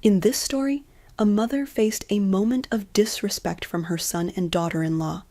In this story, a mother faced a moment of disrespect from her son and daughter-in-law.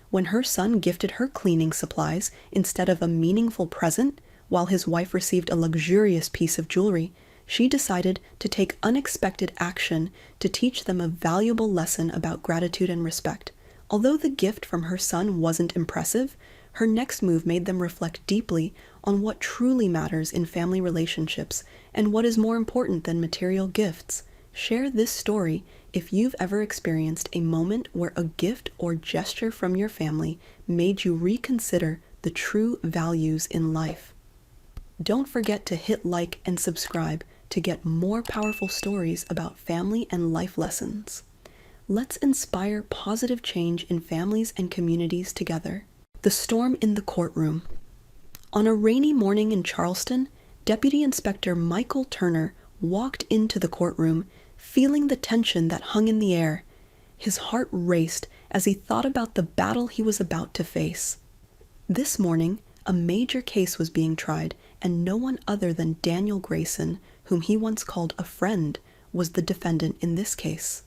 When her son gifted her cleaning supplies instead of a meaningful present, while his wife received a luxurious piece of jewelry, she decided to take unexpected action to teach them a valuable lesson about gratitude and respect. Although the gift from her son wasn't impressive, her next move made them reflect deeply on what truly matters in family relationships and what is more important than material gifts. Share this story if you've ever experienced a moment where a gift or gesture from your family made you reconsider the true values in life. Don't forget to hit like and subscribe to get more powerful stories about family and life lessons. Let's inspire positive change in families and communities together. The storm in the courtroom. On a rainy morning in Charleston, Deputy Inspector Michael Turner walked into the courtroom, feeling the tension that hung in the air. His heart raced as he thought about the battle he was about to face. This morning, a major case was being tried, and no one other than Daniel Grayson, whom he once called a friend, was the defendant in this case.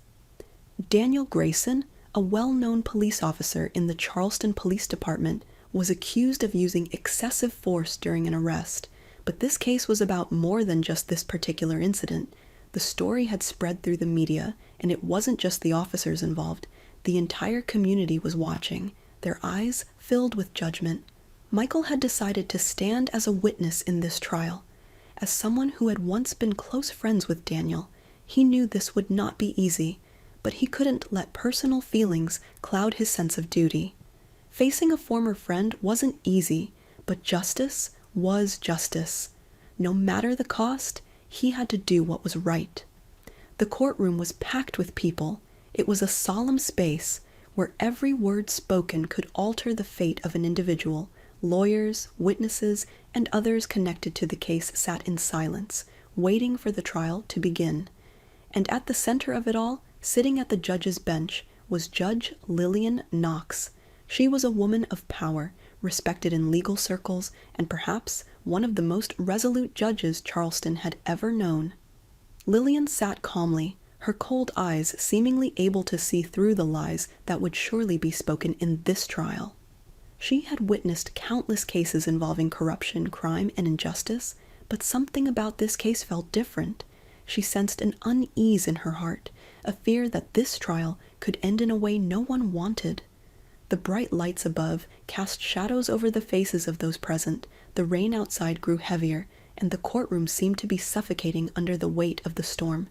Daniel Grayson, a well-known police officer in the Charleston Police Department, was accused of using excessive force during an arrest, but this case was about more than just this particular incident. The story had spread through the media, and it wasn't just the officers involved. The entire community was watching, their eyes filled with judgment. Michael had decided to stand as a witness in this trial. As someone who had once been close friends with Daniel, he knew this would not be easy, but he couldn't let personal feelings cloud his sense of duty. Facing a former friend wasn't easy, but justice was justice. No matter the cost, he had to do what was right. The courtroom was packed with people. It was a solemn space where every word spoken could alter the fate of an individual. Lawyers, witnesses, and others connected to the case sat in silence, waiting for the trial to begin. And at the center of it all, sitting at the judge's bench, was Judge Lillian Knox. She was a woman of power, respected in legal circles, and perhaps one of the most resolute judges Charleston had ever known. Lillian sat calmly, her cold eyes seemingly able to see through the lies that would surely be spoken in this trial. She had witnessed countless cases involving corruption, crime, and injustice, but something about this case felt different. She sensed an unease in her heart, a fear that this trial could end in a way no one wanted. The bright lights above cast shadows over the faces of those present, the rain outside grew heavier, and the courtroom seemed to be suffocating under the weight of the storm.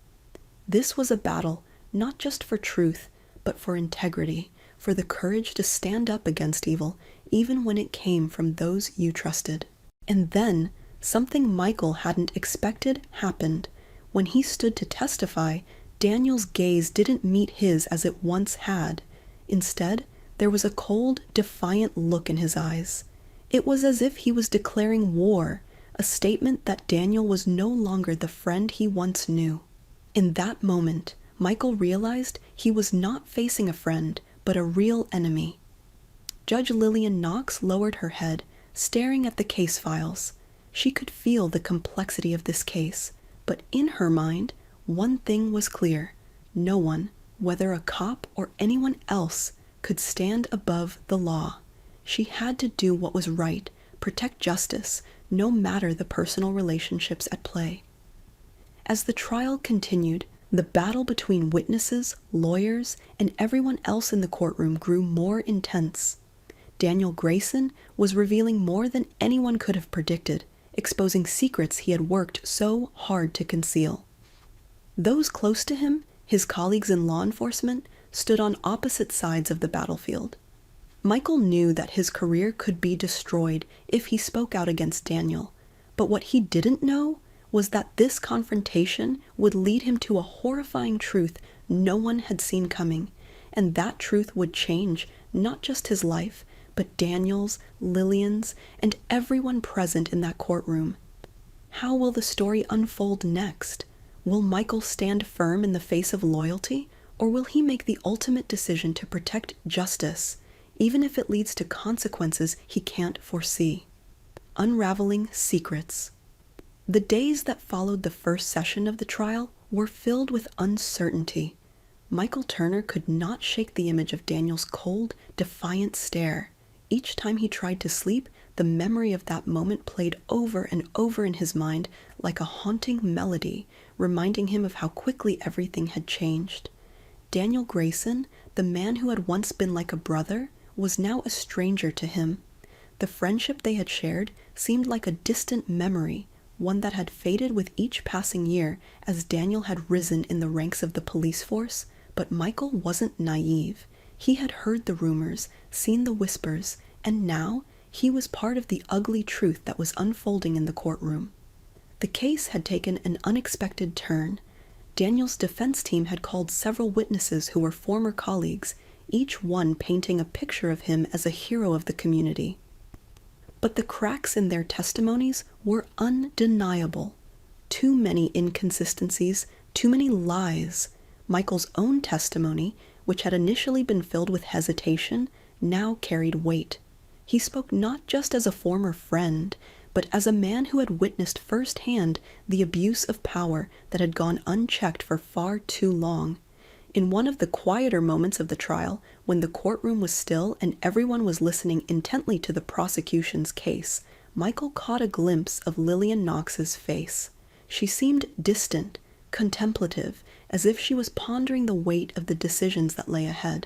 This was a battle, not just for truth, but for integrity, for the courage to stand up against evil, even when it came from those you trusted. And then, something Michael hadn't expected happened. When he stood to testify, Daniel's gaze didn't meet his as it once had. Instead, there was a cold, defiant look in his eyes. It was as if he was declaring war, a statement that Daniel was no longer the friend he once knew. In that moment, Michael realized he was not facing a friend, but a real enemy. Judge Lillian Knox lowered her head, staring at the case files. She could feel the complexity of this case, but in her mind, one thing was clear. No one, whether a cop or anyone else, could stand above the law. She had to do what was right, protect justice, no matter the personal relationships at play. As the trial continued, the battle between witnesses, lawyers, and everyone else in the courtroom grew more intense. Daniel Grayson was revealing more than anyone could have predicted, exposing secrets he had worked so hard to conceal. Those close to him, his colleagues in law enforcement, stood on opposite sides of the battlefield. Michael knew that his career could be destroyed if he spoke out against Daniel, but what he didn't know was that this confrontation would lead him to a horrifying truth no one had seen coming, and that truth would change not just his life, but Daniel's, Lillian's, and everyone present in that courtroom. How will the story unfold next? Will Michael stand firm in the face of loyalty, or will he make the ultimate decision to protect justice, even if it leads to consequences he can't foresee? Unraveling secrets. The days that followed the first session of the trial were filled with uncertainty. Michael Turner could not shake the image of Daniel's cold, defiant stare. Each time he tried to sleep, the memory of that moment played over and over in his mind like a haunting melody, reminding him of how quickly everything had changed. Daniel Grayson, the man who had once been like a brother, was now a stranger to him. The friendship they had shared seemed like a distant memory, one that had faded with each passing year as Daniel had risen in the ranks of the police force. But Michael wasn't naive. He had heard the rumors, seen the whispers, and now he was part of the ugly truth that was unfolding in the courtroom. The case had taken an unexpected turn. Daniel's defense team had called several witnesses who were former colleagues, each one painting a picture of him as a hero of the community. But the cracks in their testimonies were undeniable. Too many inconsistencies, too many lies. Michael's own testimony, which had initially been filled with hesitation, now carried weight. He spoke not just as a former friend, but as a man who had witnessed firsthand the abuse of power that had gone unchecked for far too long. In one of the quieter moments of the trial, when the courtroom was still and everyone was listening intently to the prosecution's case, Michael caught a glimpse of Lillian Knox's face. She seemed distant, contemplative, as if she was pondering the weight of the decisions that lay ahead.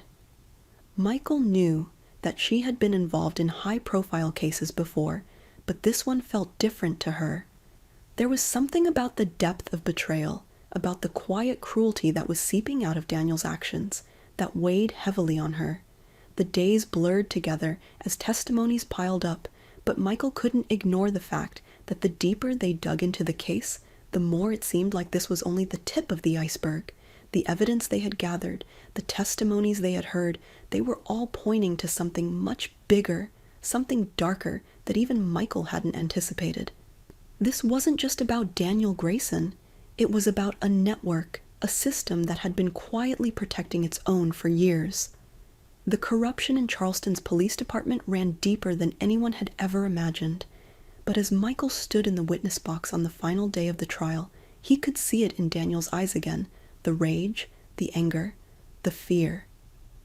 Michael knew that she had been involved in high-profile cases before, but this one felt different to her. There was something about the depth of betrayal, about the quiet cruelty that was seeping out of Daniel's actions, that weighed heavily on her. The days blurred together as testimonies piled up, but Michael couldn't ignore the fact that the deeper they dug into the case, the more it seemed like this was only the tip of the iceberg. The evidence they had gathered, the testimonies they had heard, they were all pointing to something much bigger, something darker that even Michael hadn't anticipated. This wasn't just about Daniel Grayson. It was about a network, a system that had been quietly protecting its own for years. The corruption in Charleston's police department ran deeper than anyone had ever imagined. But as Michael stood in the witness box on the final day of the trial, he could see it in Daniel's eyes again, the rage, the anger, the fear.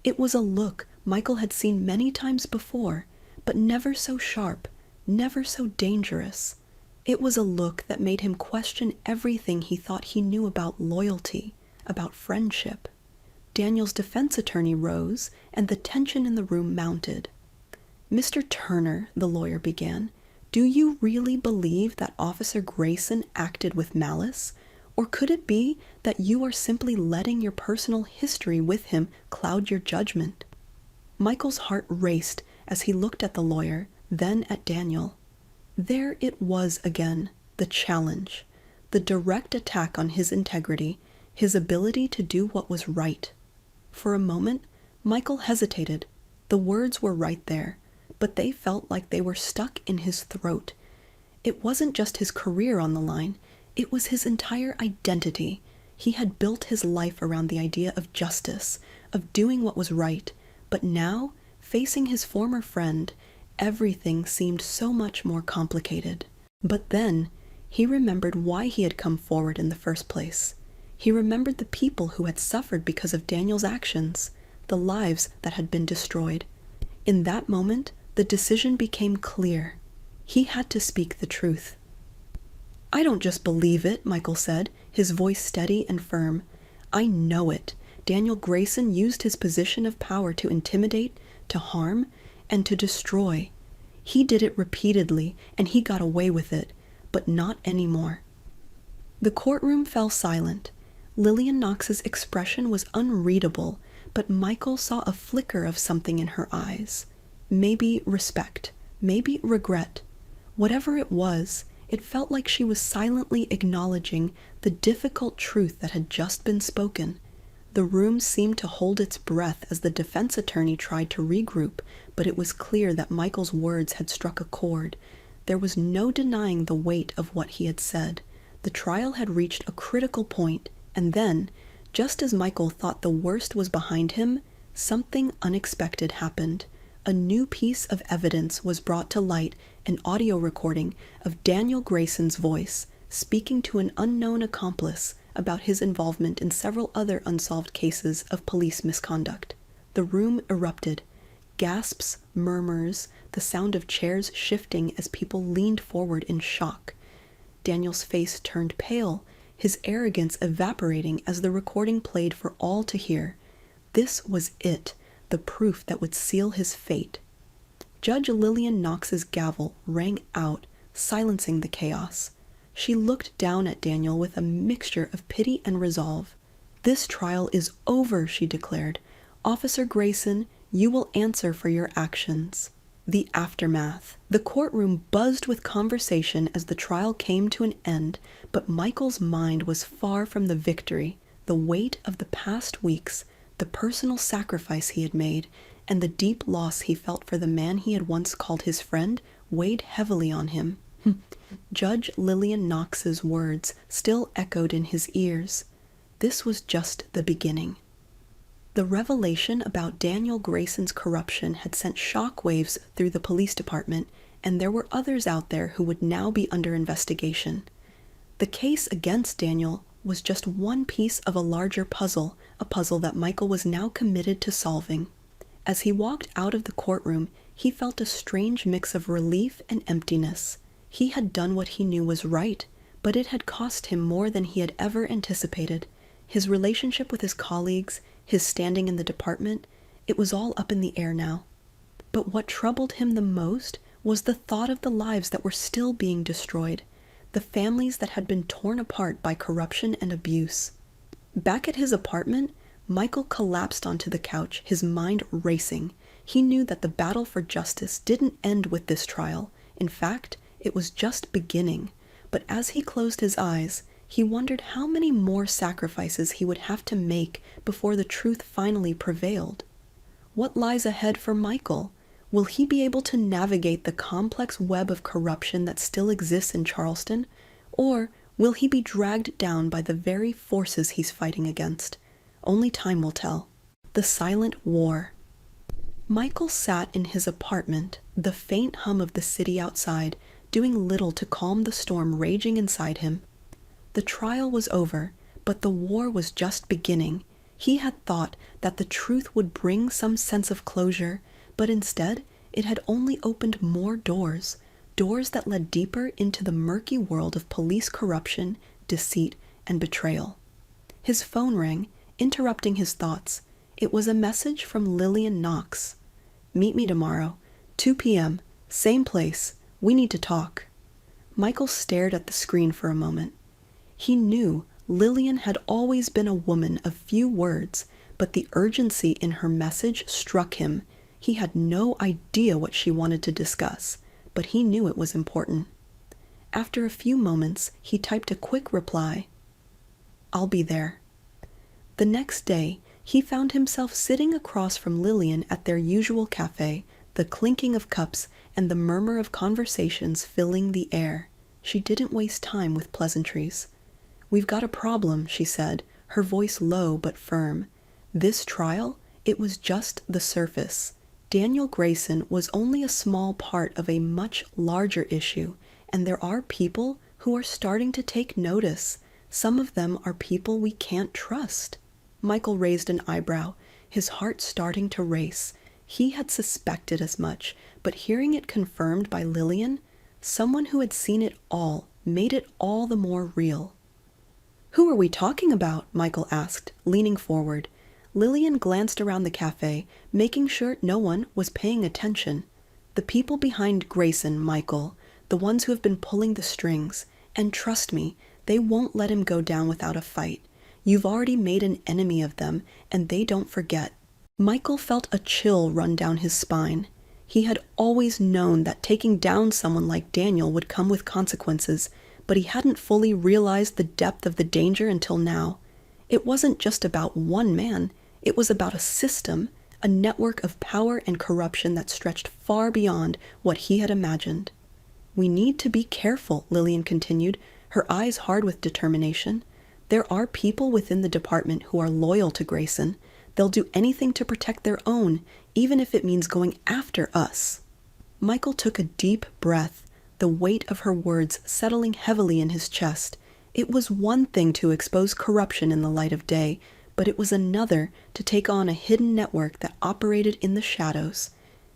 It was a look Michael had seen many times before, but never so sharp, never so dangerous. It was a look that made him question everything he thought he knew about loyalty, about friendship. Daniel's defense attorney rose, and the tension in the room mounted. "Mr. Turner," the lawyer began, "do you really believe that Officer Grayson acted with malice? Or could it be that you are simply letting your personal history with him cloud your judgment?" Michael's heart raced as he looked at the lawyer, then at Daniel. There it was again, the challenge, the direct attack on his integrity, his ability to do what was right. For a moment, Michael hesitated. The words were right there, but they felt like they were stuck in his throat. It wasn't just his career on the line, it was his entire identity. He had built his life around the idea of justice, of doing what was right, but now, facing his former friend, everything seemed so much more complicated. But then, he remembered why he had come forward in the first place. He remembered the people who had suffered because of Daniel's actions, the lives that had been destroyed. In that moment, the decision became clear. He had to speak the truth. "I don't just believe it," Michael said, his voice steady and firm. "I know it. Daniel Grayson used his position of power to intimidate, to harm, and to destroy. He did it repeatedly, and he got away with it, but not anymore." The courtroom fell silent. Lillian Knox's expression was unreadable, but Michael saw a flicker of something in her eyes. Maybe respect, maybe regret. Whatever it was, it felt like she was silently acknowledging the difficult truth that had just been spoken. The room seemed to hold its breath as the defense attorney tried to regroup, but it was clear that Michael's words had struck a chord. There was no denying the weight of what he had said. The trial had reached a critical point, and then, just as Michael thought the worst was behind him, something unexpected happened. A new piece of evidence was brought to light, an audio recording of Daniel Grayson's voice, speaking to an unknown accomplice, about his involvement in several other unsolved cases of police misconduct. The room erupted. Gasps, murmurs, the sound of chairs shifting as people leaned forward in shock. Daniel's face turned pale, his arrogance evaporating as the recording played for all to hear. This was it, the proof that would seal his fate. Judge Lillian Knox's gavel rang out, silencing the chaos. She looked down at Daniel with a mixture of pity and resolve. "This trial is over," she declared. "Officer Grayson, you will answer for your actions." The aftermath. The courtroom buzzed with conversation as the trial came to an end, but Michael's mind was far from the victory. The weight of the past weeks, the personal sacrifice he had made, and the deep loss he felt for the man he had once called his friend weighed heavily on him. Judge Lillian Knox's words still echoed in his ears. This was just the beginning. The revelation about Daniel Grayson's corruption had sent shockwaves through the police department, and there were others out there who would now be under investigation. The case against Daniel was just one piece of a larger puzzle, a puzzle that Michael was now committed to solving. As he walked out of the courtroom, he felt a strange mix of relief and emptiness. He had done what he knew was right, but it had cost him more than he had ever anticipated. His relationship with his colleagues, his standing in the department, it was all up in the air now. But what troubled him the most was the thought of the lives that were still being destroyed, the families that had been torn apart by corruption and abuse. Back at his apartment, Michael collapsed onto the couch, his mind racing. He knew that the battle for justice didn't end with this trial. In fact, it was just beginning. But as he closed his eyes, he wondered how many more sacrifices he would have to make before the truth finally prevailed. What lies ahead for Michael? Will he be able to navigate the complex web of corruption that still exists in Charleston? Or will he be dragged down by the very forces he's fighting against? Only time will tell. The silent war. Michael sat in his apartment, the faint hum of the city outside, doing little to calm the storm raging inside him. The trial was over, but the war was just beginning. He had thought that the truth would bring some sense of closure, but instead it had only opened more doors, doors that led deeper into the murky world of police corruption, deceit, and betrayal. His phone rang, interrupting his thoughts. It was a message from Lillian Knox. "Meet me tomorrow, 2 p.m., same place. We need to talk." Michael stared at the screen for a moment. He knew Lillian had always been a woman of few words, but the urgency in her message struck him. He had no idea what she wanted to discuss, but he knew it was important. After a few moments, he typed a quick reply. "I'll be there." The next day, he found himself sitting across from Lillian at their usual cafe, the clinking of cups and the murmur of conversations filling the air. She didn't waste time with pleasantries. "We've got a problem," she said, her voice low but firm. This trial, it was just the surface. Daniel Grayson was only a small part of a much larger issue, and there are people who are starting to take notice. Some of them are people we can't trust. Michael raised an eyebrow, his heart starting to race. He had suspected as much, but hearing it confirmed by Lillian, someone who had seen it all, made it all the more real. "Who are we talking about?" Michael asked, leaning forward. Lillian glanced around the cafe, making sure no one was paying attention. "The people behind Grayson, Michael, the ones who have been pulling the strings. And trust me, they won't let him go down without a fight. You've already made an enemy of them, and they don't forget." Michael felt a chill run down his spine. He had always known that taking down someone like Daniel would come with consequences, but he hadn't fully realized the depth of the danger until now. It wasn't just about one man, it was about a system, a network of power and corruption that stretched far beyond what he had imagined. "We need to be careful," Lillian continued, her eyes hard with determination. "There are people within the department who are loyal to Grayson. They'll do anything to protect their own, even if it means going after us." Michael took a deep breath, the weight of her words settling heavily in his chest, It was one thing to expose corruption in the light of day, but it was another to take on a hidden network that operated in the shadows.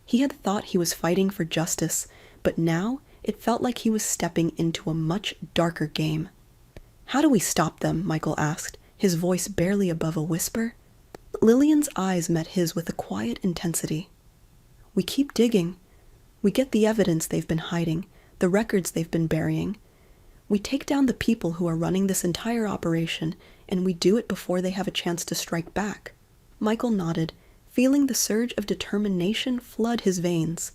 He had thought he was fighting for justice, but now it felt like he was stepping into a much darker game. "How do we stop them?" Michael asked, his voice barely above a whisper. Lillian's eyes met his with a quiet intensity. "We keep digging. We get the evidence they've been hiding, the records they've been burying. We take down the people who are running this entire operation, and we do it before they have a chance to strike back." Michael nodded, feeling the surge of determination flood his veins.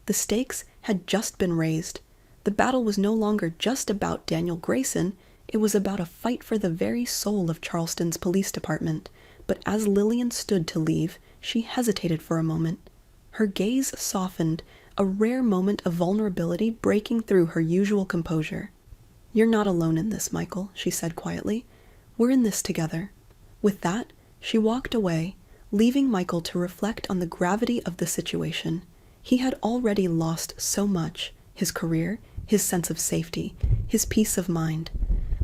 The stakes had just been raised. The battle was no longer just about Daniel Grayson, it was about a fight for the very soul of Charleston's police department. But as Lillian stood to leave, she hesitated for a moment. Her gaze softened, a rare moment of vulnerability breaking through her usual composure. "You're not alone in this, Michael," she said quietly. "We're in this together." With that, she walked away, leaving Michael to reflect on the gravity of the situation. He had already lost so much: his career, his sense of safety, his peace of mind.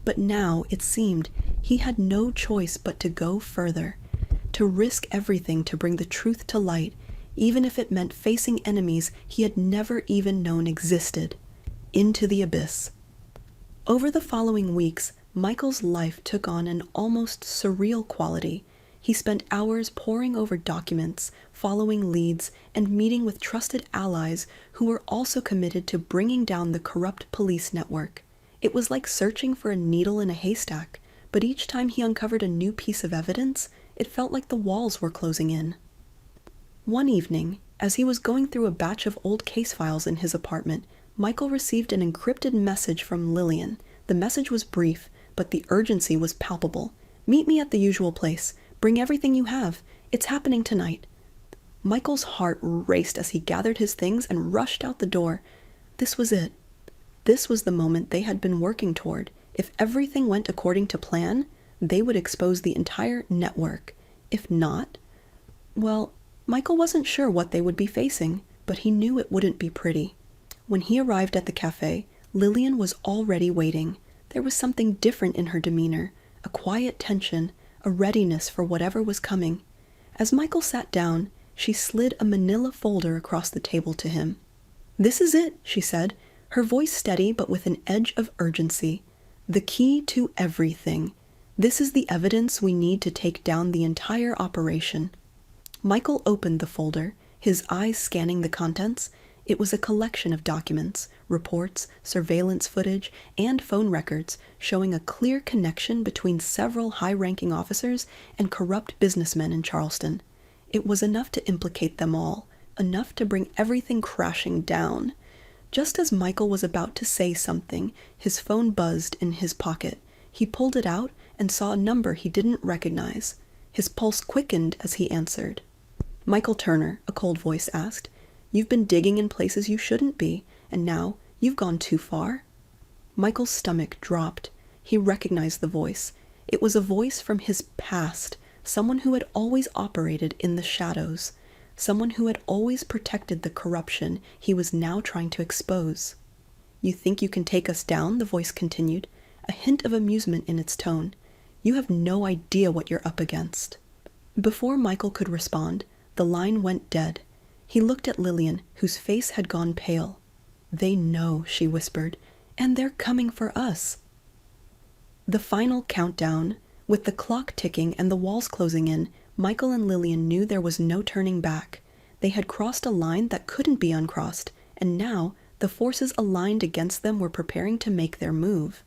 But now, it seemed, he had no choice but to go further, to risk everything to bring the truth to light, even if it meant facing enemies he had never even known existed, into the abyss. Over the following weeks, Michael's life took on an almost surreal quality. He spent hours poring over documents, following leads, and meeting with trusted allies who were also committed to bringing down the corrupt police network. It was like searching for a needle in a haystack, but each time he uncovered a new piece of evidence, it felt like the walls were closing in. One evening, as he was going through a batch of old case files in his apartment, Michael received an encrypted message from Lillian. The message was brief, but the urgency was palpable. "Meet me at the usual place. Bring everything you have. It's happening tonight." Michael's heart raced as he gathered his things and rushed out the door. This was it. This was the moment they had been working toward. If everything went according to plan, they would expose the entire network. If not, well, Michael wasn't sure what they would be facing, but he knew it wouldn't be pretty. When he arrived at the cafe, Lillian was already waiting. There was something different in her demeanor, a quiet tension, a readiness for whatever was coming. As Michael sat down, she slid a manila folder across the table to him. "This is it," she said, her voice steady but with an edge of urgency. "The key to everything. This is the evidence we need to take down the entire operation." Michael opened the folder, his eyes scanning the contents. It was a collection of documents, reports, surveillance footage, and phone records showing a clear connection between several high-ranking officers and corrupt businessmen in Charleston. It was enough to implicate them all, enough to bring everything crashing down. Just as Michael was about to say something, his phone buzzed in his pocket. He pulled it out and saw a number he didn't recognize. His pulse quickened as he answered. "Michael Turner," a cold voice asked. "You've been digging in places you shouldn't be, and now you've gone too far?" Michael's stomach dropped. He recognized the voice. It was a voice from his past, someone who had always operated in the shadows, someone who had always protected the corruption he was now trying to expose. "You think you can take us down?" the voice continued, a hint of amusement in its tone. "You have no idea what you're up against." Before Michael could respond, the line went dead. He looked at Lillian, whose face had gone pale. "They know," she whispered, "and they're coming for us." The final countdown. With the clock ticking and the walls closing in, Michael and Lillian knew there was no turning back. They had crossed a line that couldn't be uncrossed, and now the forces aligned against them were preparing to make their move.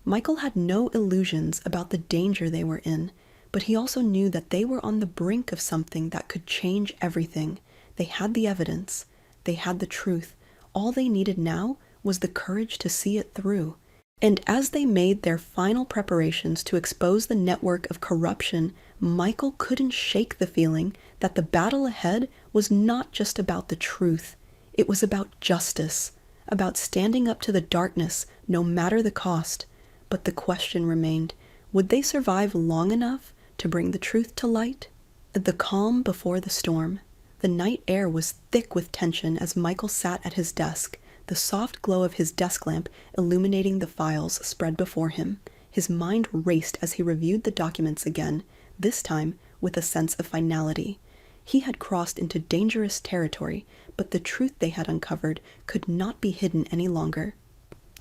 Michael had no illusions about the danger they were in, but he also knew that they were on the brink of something that could change everything. They had the evidence. They had the truth. All they needed now was the courage to see it through. And as they made their final preparations to expose the network of corruption, Michael couldn't shake the feeling that the battle ahead was not just about the truth. It was about justice, about standing up to the darkness, no matter the cost. But the question remained, would they survive long enough to bring the truth to light? The calm before the storm. The night air was thick with tension as Michael sat at his desk, the soft glow of his desk lamp illuminating the files spread before him. His mind raced as he reviewed the documents again, this time with a sense of finality. He had crossed into dangerous territory, but the truth they had uncovered could not be hidden any longer.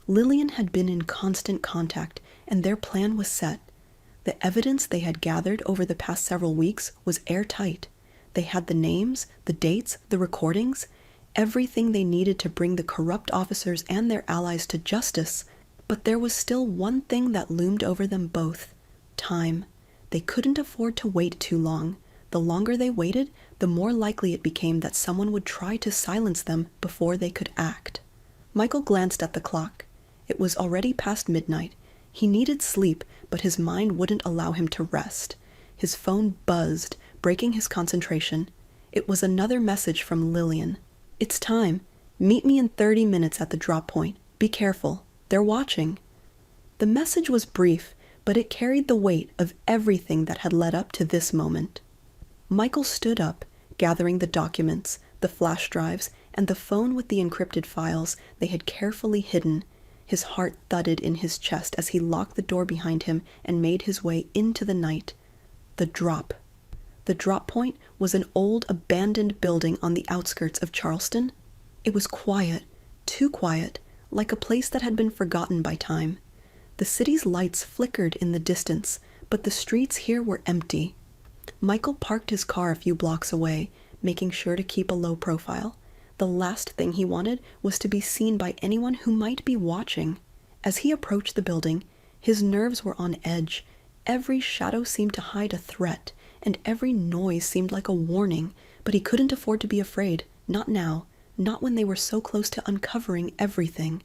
Lillian had been in constant contact, and their plan was set. The evidence they had gathered over the past several weeks was airtight. They had the names, the dates, the recordings, everything they needed to bring the corrupt officers and their allies to justice. But there was still one thing that loomed over them both: time. They couldn't afford to wait too long. The longer they waited, the more likely it became that someone would try to silence them before they could act. Michael glanced at the clock. It was already past midnight. He needed sleep, but his mind wouldn't allow him to rest. His phone buzzed, breaking his concentration. It was another message from Lillian. "It's time. Meet me in 30 minutes at the drop point. Be careful. They're watching." The message was brief, but it carried the weight of everything that had led up to this moment. Michael stood up, gathering the documents, the flash drives, and the phone with the encrypted files they had carefully hidden. His heart thudded in his chest as he locked the door behind him and made his way into the night. The drop. The drop point was an old, abandoned building on the outskirts of Charleston. It was quiet, too quiet, like a place that had been forgotten by time. The city's lights flickered in the distance, but the streets here were empty. Michael parked his car a few blocks away, making sure to keep a low profile. The last thing he wanted was to be seen by anyone who might be watching. As he approached the building, his nerves were on edge. Every shadow seemed to hide a threat, and every noise seemed like a warning, but he couldn't afford to be afraid. Not now, not when they were so close to uncovering everything.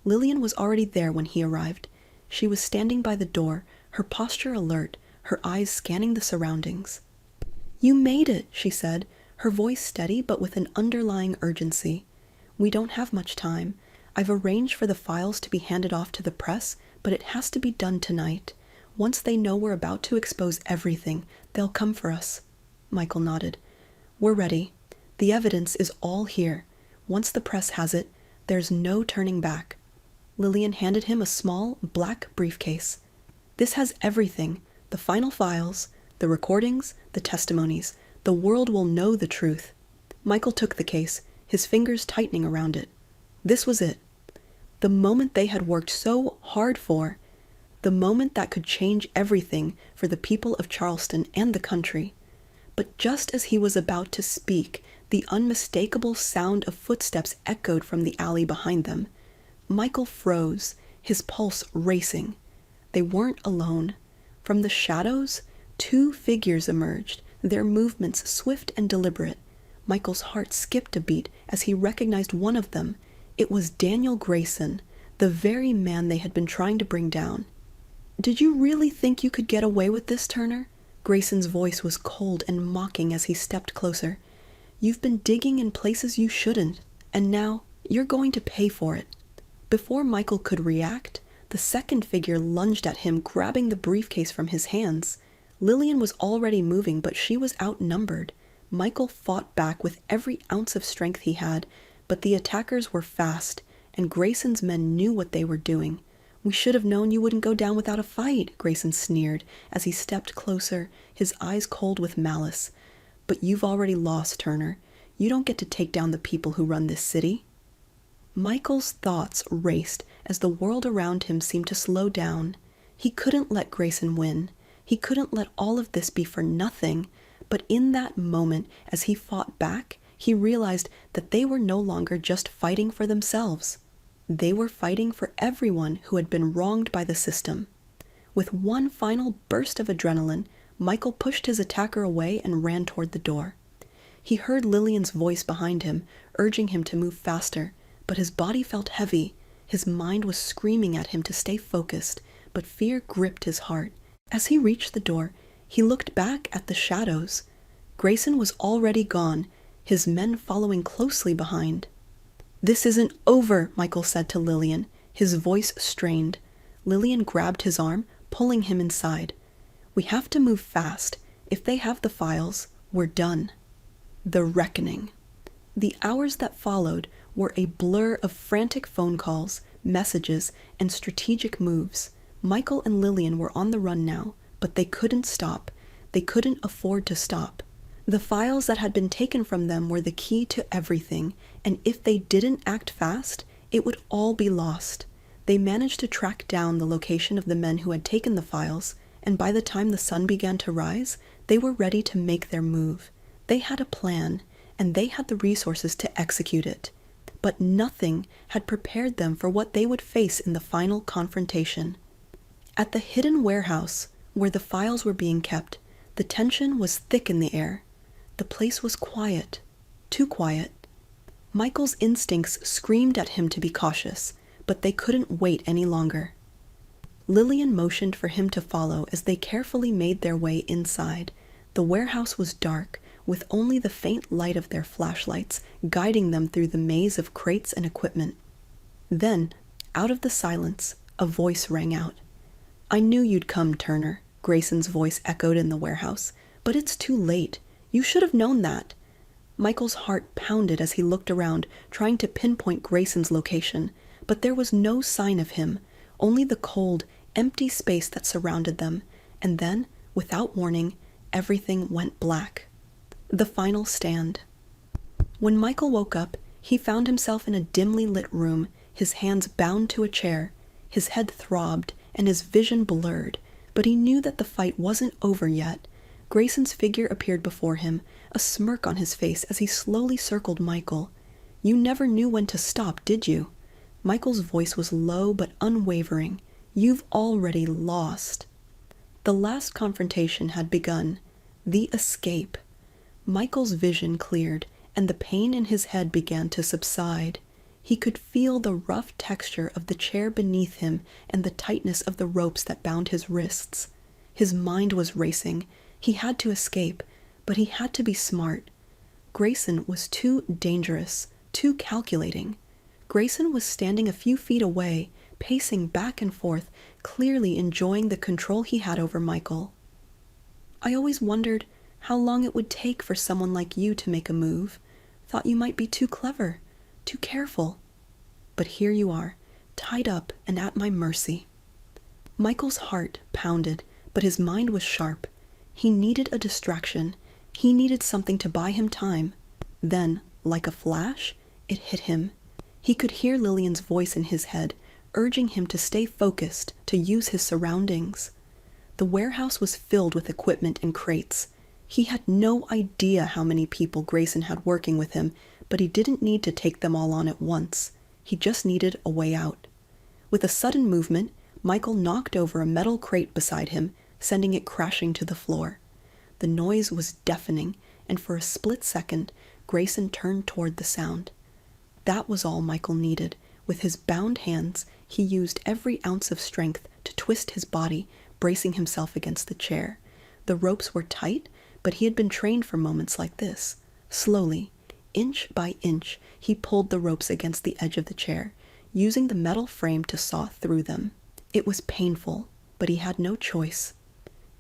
Lillian was already there when he arrived. She was standing by the door, her posture alert, her eyes scanning the surroundings. "You made it," she said, her voice steady but with an underlying urgency. "We don't have much time. I've arranged for the files to be handed off to the press, but it has to be done tonight. Once they know we're about to expose everything, they'll come for us." Michael nodded. "We're ready. The evidence is all here. Once the press has it, there's no turning back." Lillian handed him a small, black briefcase. "This has everything. The final files, the recordings, the testimonies. The world will know the truth." Michael took the case, his fingers tightening around it. This was it. The moment they had worked so hard for. The moment that could change everything for the people of Charleston and the country. But just as he was about to speak, the unmistakable sound of footsteps echoed from the alley behind them. Michael froze, his pulse racing. They weren't alone. From the shadows, two figures emerged, their movements swift and deliberate. Michael's heart skipped a beat as he recognized one of them. It was Daniel Grayson, the very man they had been trying to bring down. "Did you really think you could get away with this, Turner?" Grayson's voice was cold and mocking as he stepped closer. "You've been digging in places you shouldn't, and now you're going to pay for it." Before Michael could react, the second figure lunged at him, grabbing the briefcase from his hands. Lillian was already moving, but she was outnumbered. Michael fought back with every ounce of strength he had, but the attackers were fast, and Grayson's men knew what they were doing. "We should have known you wouldn't go down without a fight," Grayson sneered as he stepped closer, his eyes cold with malice. "But you've already lost, Turner. You don't get to take down the people who run this city." Michael's thoughts raced as the world around him seemed to slow down. He couldn't let Grayson win. He couldn't let all of this be for nothing. But in that moment, as he fought back, he realized that they were no longer just fighting for themselves. They were fighting for everyone who had been wronged by the system. With one final burst of adrenaline, Michael pushed his attacker away and ran toward the door. He heard Lillian's voice behind him, urging him to move faster, but his body felt heavy. His mind was screaming at him to stay focused, but fear gripped his heart. As he reached the door, he looked back at the shadows. Grayson was already gone, his men following closely behind. "This isn't over," Michael said to Lillian, his voice strained. Lillian grabbed his arm, pulling him inside. "We have to move fast. If they have the files, we're done." The reckoning. The hours that followed were a blur of frantic phone calls, messages, and strategic moves. Michael and Lillian were on the run now, but they couldn't stop. They couldn't afford to stop. The files that had been taken from them were the key to everything, and if they didn't act fast, it would all be lost. They managed to track down the location of the men who had taken the files, and by the time the sun began to rise, they were ready to make their move. They had a plan, and they had the resources to execute it. But nothing had prepared them for what they would face in the final confrontation. At the hidden warehouse, where the files were being kept, the tension was thick in the air. The place was quiet, too quiet. Michael's instincts screamed at him to be cautious, but they couldn't wait any longer. Lillian motioned for him to follow as they carefully made their way inside. The warehouse was dark, with only the faint light of their flashlights guiding them through the maze of crates and equipment. Then, out of the silence, a voice rang out. "I knew you'd come, Turner," Grayson's voice echoed in the warehouse. "But it's too late. You should have known that." Michael's heart pounded as he looked around, trying to pinpoint Grayson's location, but there was no sign of him, only the cold, empty space that surrounded them, and then, without warning, everything went black. The final stand. When Michael woke up, he found himself in a dimly lit room, his hands bound to a chair. His head throbbed, and his vision blurred, but he knew that the fight wasn't over yet. Grayson's figure appeared before him, a smirk on his face as he slowly circled Michael. "You never knew when to stop, did you?" Michael's voice was low but unwavering. "You've already lost." The last confrontation had begun. The escape. Michael's vision cleared, and the pain in his head began to subside. He could feel the rough texture of the chair beneath him and the tightness of the ropes that bound his wrists. His mind was racing. He had to escape, but he had to be smart. Grayson was too dangerous, too calculating. Grayson was standing a few feet away, pacing back and forth, clearly enjoying the control he had over Michael. "I always wondered how long it would take for someone like you to make a move. Thought you might be too clever, too careful. But here you are, tied up and at my mercy." Michael's heart pounded, but his mind was sharp. He needed a distraction. He needed something to buy him time. Then, like a flash, it hit him. He could hear Lillian's voice in his head, urging him to stay focused, to use his surroundings. The warehouse was filled with equipment and crates. He had no idea how many people Grayson had working with him, but he didn't need to take them all on at once. He just needed a way out. With a sudden movement, Michael knocked over a metal crate beside him, sending it crashing to the floor. The noise was deafening, and for a split second, Grayson turned toward the sound. That was all Michael needed. With his bound hands, he used every ounce of strength to twist his body, bracing himself against the chair. The ropes were tight, but he had been trained for moments like this. Slowly, inch by inch, he pulled the ropes against the edge of the chair, using the metal frame to saw through them. It was painful, but he had no choice.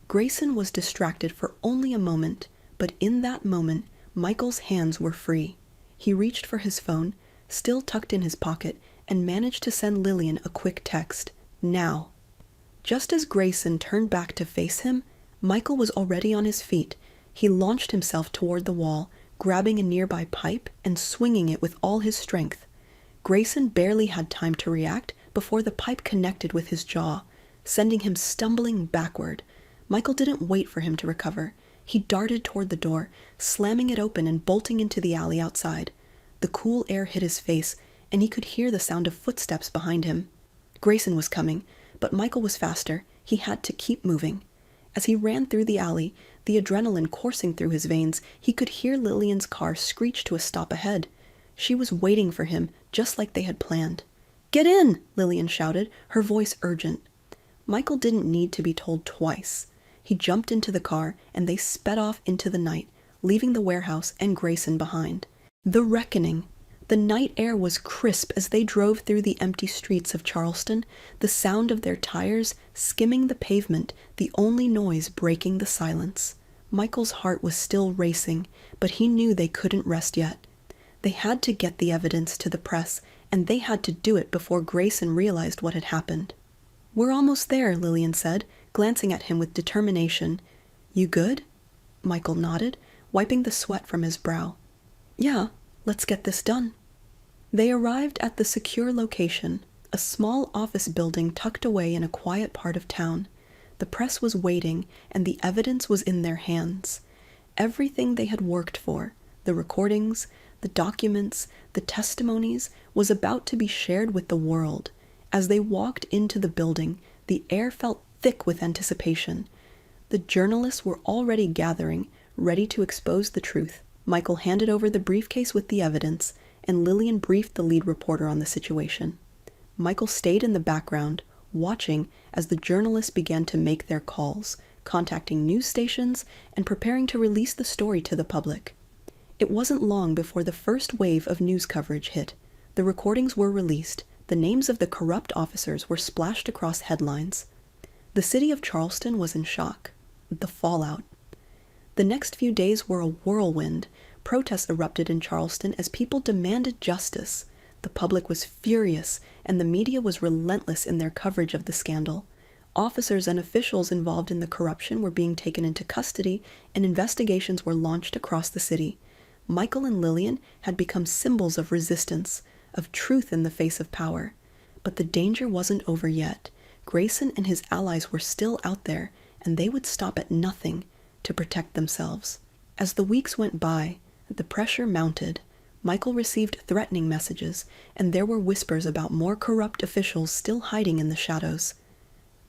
Grayson was distracted for only a moment, but in that moment, Michael's hands were free. He reached for his phone, still tucked in his pocket, and managed to send Lillian a quick text. "Now." Just as Grayson turned back to face him, Michael was already on his feet. He launched himself toward the wall, grabbing a nearby pipe and swinging it with all his strength. Grayson barely had time to react before the pipe connected with his jaw, sending him stumbling backward. Michael didn't wait for him to recover. He darted toward the door, slamming it open and bolting into the alley outside. The cool air hit his face, and he could hear the sound of footsteps behind him. Grayson was coming, but Michael was faster. He had to keep moving. As he ran through the alley, the adrenaline coursing through his veins, he could hear Lillian's car screech to a stop ahead. She was waiting for him, just like they had planned. "Get in!" Lillian shouted, her voice urgent. Michael didn't need to be told twice. He jumped into the car, and they sped off into the night, leaving the warehouse and Grayson behind. The reckoning. The night air was crisp as they drove through the empty streets of Charleston, the sound of their tires skimming the pavement, the only noise breaking the silence. Michael's heart was still racing, but he knew they couldn't rest yet. They had to get the evidence to the press, and they had to do it before Grayson realized what had happened. "We're almost there," Lillian said, glancing at him with determination. "You good?" Michael nodded, wiping the sweat from his brow. "Yeah, let's get this done." They arrived at the secure location, a small office building tucked away in a quiet part of town. The press was waiting, and the evidence was in their hands. Everything they had worked for, the recordings, the documents, the testimonies, was about to be shared with the world. As they walked into the building, the air felt thick with anticipation. The journalists were already gathering, ready to expose the truth. Michael handed over the briefcase with the evidence, and Lillian briefed the lead reporter on the situation. Michael stayed in the background, watching as the journalists began to make their calls, contacting news stations, and preparing to release the story to the public. It wasn't long before the first wave of news coverage hit. The recordings were released. The names of the corrupt officers were splashed across headlines. The city of Charleston was in shock. The fallout. The next few days were a whirlwind. Protests erupted in Charleston as people demanded justice. The public was furious, and the media was relentless in their coverage of the scandal. Officers and officials involved in the corruption were being taken into custody, and investigations were launched across the city. Michael and Lillian had become symbols of resistance, of truth in the face of power. But the danger wasn't over yet. Grayson and his allies were still out there, and they would stop at nothing to protect themselves. As the weeks went by, the pressure mounted. Michael received threatening messages, and there were whispers about more corrupt officials still hiding in the shadows.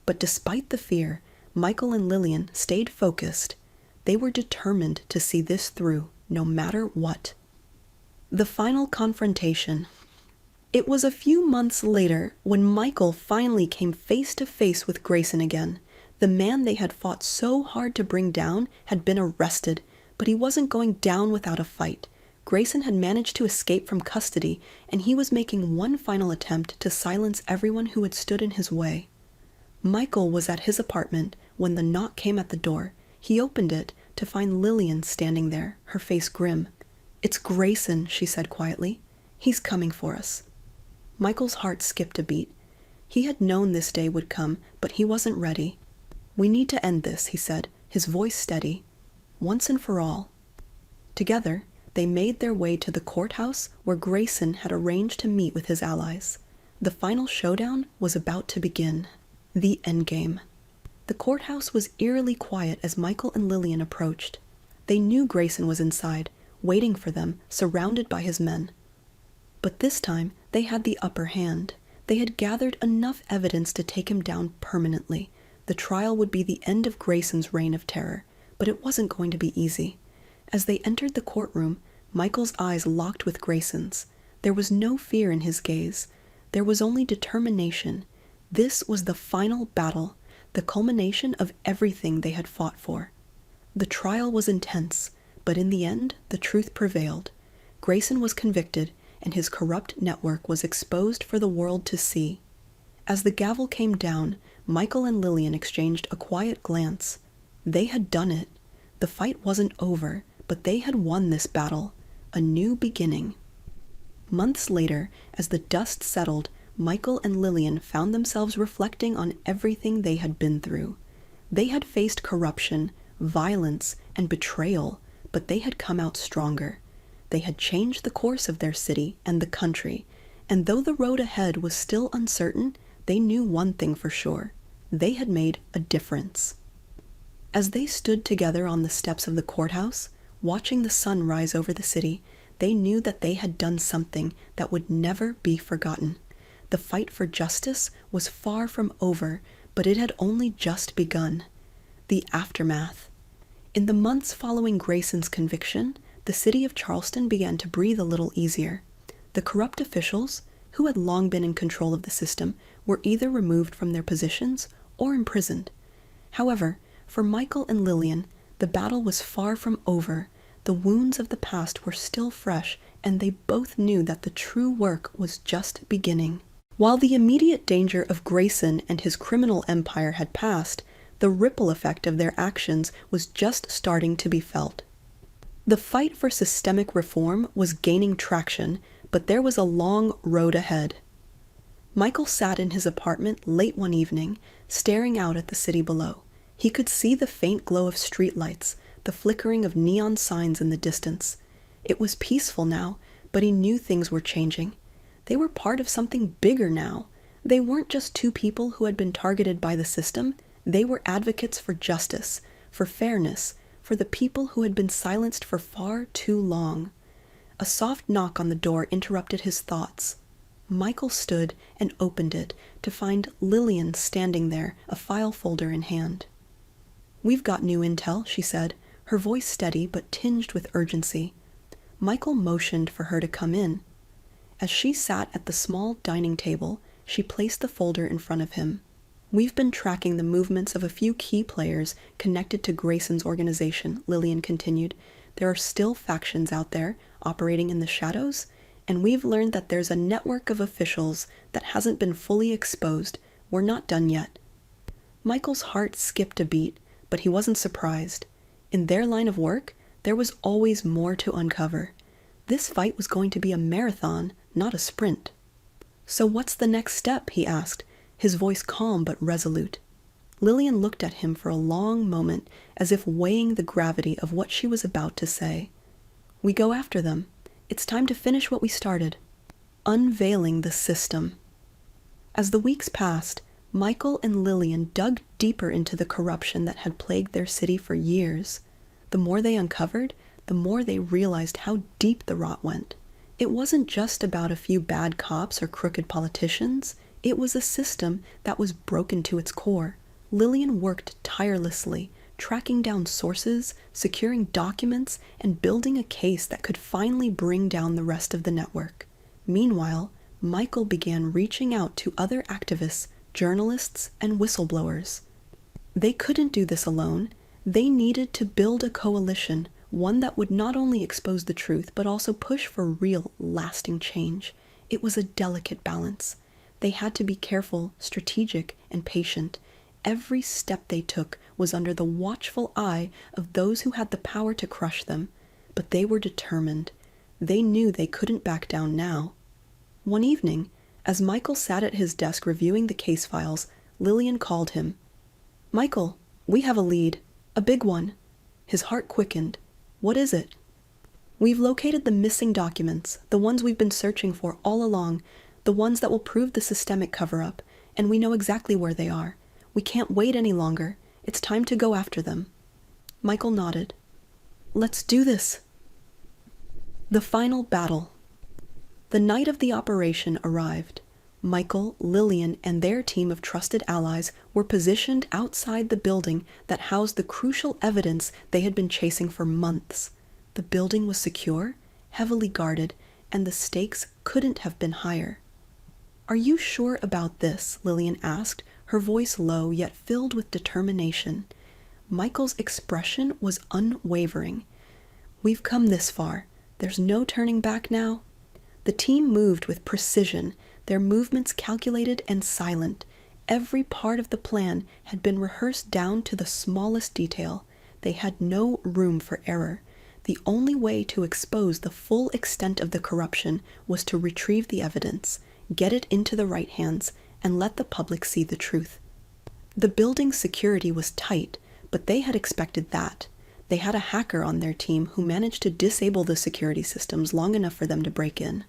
But despite the fear, Michael and Lillian stayed focused. They were determined to see this through, no matter what. The final confrontation. It was a few months later when Michael finally came face to face with Grayson again. The man they had fought so hard to bring down had been arrested, but he wasn't going down without a fight. Grayson had managed to escape from custody, and he was making one final attempt to silence everyone who had stood in his way. Michael was at his apartment when the knock came at the door. He opened it to find Lillian standing there, her face grim. "It's Grayson," she said quietly. "He's coming for us." Michael's heart skipped a beat. He had known this day would come, but he wasn't ready. "We need to end this," he said, his voice steady. "Once and for all." Together, they made their way to the courthouse where Grayson had arranged to meet with his allies. The final showdown was about to begin. The endgame. The courthouse was eerily quiet as Michael and Lillian approached. They knew Grayson was inside, waiting for them, surrounded by his men. But this time, they had the upper hand. They had gathered enough evidence to take him down permanently. The trial would be the end of Grayson's reign of terror, but it wasn't going to be easy. As they entered the courtroom, Michael's eyes locked with Grayson's. There was no fear in his gaze. There was only determination. This was the final battle, the culmination of everything they had fought for. The trial was intense, but in the end, the truth prevailed. Grayson was convicted, and his corrupt network was exposed for the world to see. As the gavel came down, Michael and Lillian exchanged a quiet glance. They had done it. The fight wasn't over, but they had won this battle. A new beginning. Months later, as the dust settled, Michael and Lillian found themselves reflecting on everything they had been through. They had faced corruption, violence, and betrayal, but they had come out stronger. They had changed the course of their city and the country, and though the road ahead was still uncertain, they knew one thing for sure. They had made a difference. As they stood together on the steps of the courthouse, watching the sun rise over the city, they knew that they had done something that would never be forgotten. The fight for justice was far from over, but it had only just begun. The aftermath. In the months following Grayson's conviction, the city of Charleston began to breathe a little easier. The corrupt officials, who had long been in control of the system, were either removed from their positions or imprisoned. However, for Michael and Lillian, the battle was far from over. The wounds of the past were still fresh, and they both knew that the true work was just beginning. While the immediate danger of Grayson and his criminal empire had passed, the ripple effect of their actions was just starting to be felt. The fight for systemic reform was gaining traction, but there was a long road ahead. Michael sat in his apartment late one evening, staring out at the city below. He could see the faint glow of streetlights, the flickering of neon signs in the distance. It was peaceful now, but he knew things were changing. They were part of something bigger now. They weren't just two people who had been targeted by the system. They were advocates for justice, for fairness, for the people who had been silenced for far too long. A soft knock on the door interrupted his thoughts. Michael stood and opened it to find Lillian standing there, a file folder in hand. "We've got new intel," she said, her voice steady but tinged with urgency. Michael motioned for her to come in. As she sat at the small dining table, she placed the folder in front of him. "We've been tracking the movements of a few key players connected to Grayson's organization," Lillian continued. "There are still factions out there, operating in the shadows, and we've learned that there's a network of officials that hasn't been fully exposed. We're not done yet." Michael's heart skipped a beat, but he wasn't surprised. In their line of work, there was always more to uncover. This fight was going to be a marathon, not a sprint. "So what's the next step?" he asked, his voice calm but resolute. Lillian looked at him for a long moment, as if weighing the gravity of what she was about to say. "We go after them. It's time to finish what we started. Unveiling the system." As the weeks passed, Michael and Lillian dug deeper into the corruption that had plagued their city for years. The more they uncovered, the more they realized how deep the rot went. It wasn't just about a few bad cops or crooked politicians. It was a system that was broken to its core. Lillian worked tirelessly, tracking down sources, securing documents, and building a case that could finally bring down the rest of the network. Meanwhile, Michael began reaching out to other activists, journalists, and whistleblowers. They couldn't do this alone. They needed to build a coalition, one that would not only expose the truth, but also push for real, lasting change. It was a delicate balance. They had to be careful, strategic, and patient. Every step they took was under the watchful eye of those who had the power to crush them, but they were determined. They knew they couldn't back down now. One evening, as Michael sat at his desk reviewing the case files, Lillian called him. "Michael, we have a lead. A big one." His heart quickened. "What is it?" "We've located the missing documents, the ones we've been searching for all along, the ones that will prove the systemic cover-up, and we know exactly where they are. We can't wait any longer. It's time to go after them." Michael nodded. "Let's do this." The final battle. The night of the operation arrived. Michael, Lillian, and their team of trusted allies were positioned outside the building that housed the crucial evidence they had been chasing for months. The building was secure, heavily guarded, and the stakes couldn't have been higher. "Are you sure about this?" Lillian asked, her voice low yet filled with determination. Michael's expression was unwavering. "We've come this far. There's no turning back now." The team moved with precision, their movements calculated and silent. Every part of the plan had been rehearsed down to the smallest detail. They had no room for error. The only way to expose the full extent of the corruption was to retrieve the evidence, get it into the right hands, and let the public see the truth. The building's security was tight, but they had expected that. They had a hacker on their team who managed to disable the security systems long enough for them to break in.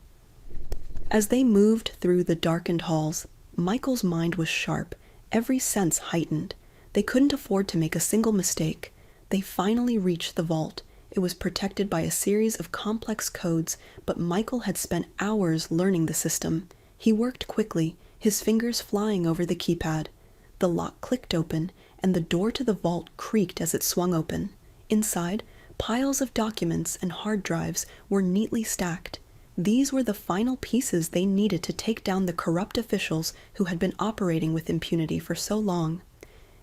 As they moved through the darkened halls, Michael's mind was sharp, every sense heightened. They couldn't afford to make a single mistake. They finally reached the vault. It was protected by a series of complex codes, but Michael had spent hours learning the system. He worked quickly, his fingers flying over the keypad. The lock clicked open, and the door to the vault creaked as it swung open. Inside, piles of documents and hard drives were neatly stacked. These were the final pieces they needed to take down the corrupt officials who had been operating with impunity for so long.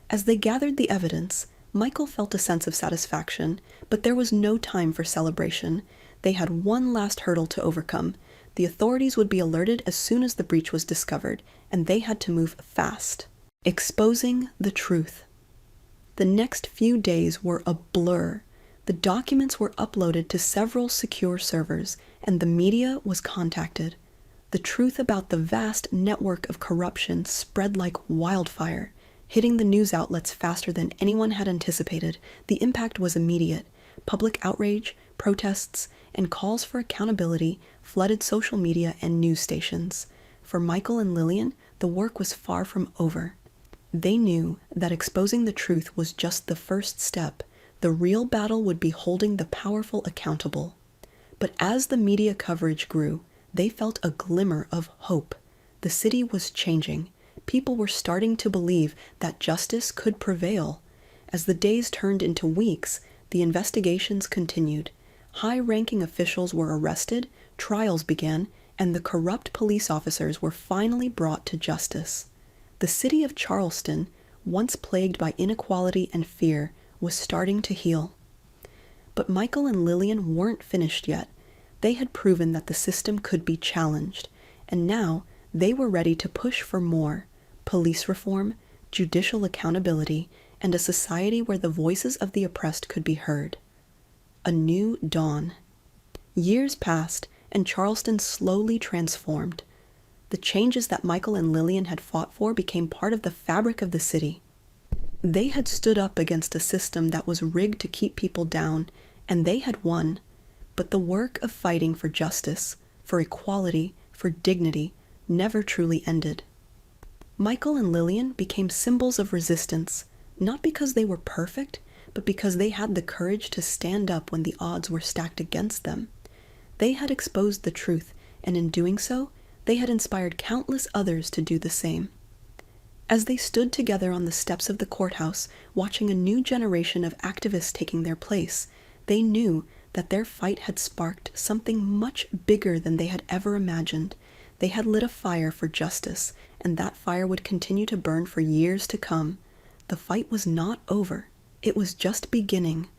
As they gathered the evidence, Michael felt a sense of satisfaction, but there was no time for celebration. They had one last hurdle to overcome. The authorities would be alerted as soon as the breach was discovered, and they had to move fast. Exposing the truth. The next few days were a blur. The documents were uploaded to several secure servers, and the media was contacted. The truth about the vast network of corruption spread like wildfire, hitting the news outlets faster than anyone had anticipated. The impact was immediate. Public outrage, protests, and calls for accountability flooded social media and news stations. For Michael and Lillian, the work was far from over. They knew that exposing the truth was just the first step. The real battle would be holding the powerful accountable. But as the media coverage grew, they felt a glimmer of hope. The city was changing. People were starting to believe that justice could prevail. As the days turned into weeks, the investigations continued. High-ranking officials were arrested, trials began, and the corrupt police officers were finally brought to justice. The city of Charleston, once plagued by inequality and fear, was starting to heal. But Michael and Lillian weren't finished yet. They had proven that the system could be challenged, and now they were ready to push for more: police reform, judicial accountability, and a society where the voices of the oppressed could be heard. A new dawn. Years passed, and Charleston slowly transformed. The changes that Michael and Lillian had fought for became part of the fabric of the city. They had stood up against a system that was rigged to keep people down, and they had won. But the work of fighting for justice, for equality, for dignity, never truly ended. Michael and Lillian became symbols of resistance, not because they were perfect, but because they had the courage to stand up when the odds were stacked against them. They had exposed the truth, and in doing so, they had inspired countless others to do the same. As they stood together on the steps of the courthouse, watching a new generation of activists taking their place, they knew that their fight had sparked something much bigger than they had ever imagined. They had lit a fire for justice, and that fire would continue to burn for years to come. The fight was not over. It was just beginning.